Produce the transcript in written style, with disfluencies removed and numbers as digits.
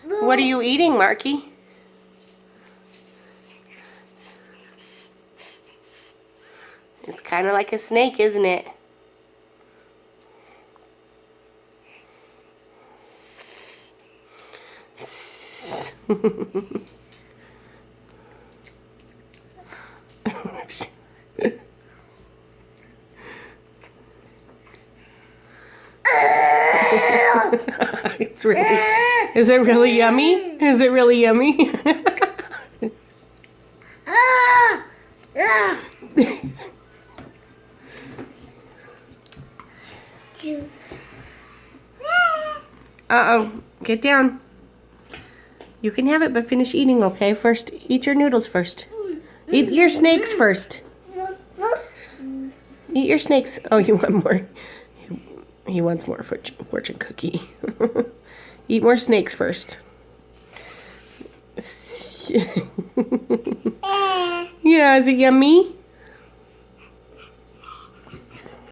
What are you eating, Marky? It's kind of like a snake, isn't it? It's really. Is it really yummy? Is it really yummy? Uh-oh. Get down. You can have it, but finish eating, okay? First, eat your noodles first. Eat your snakes first. Eat your snakes. Oh, you want more? He wants more fortune cookie. Eat more snakes first. Yeah, is it yummy?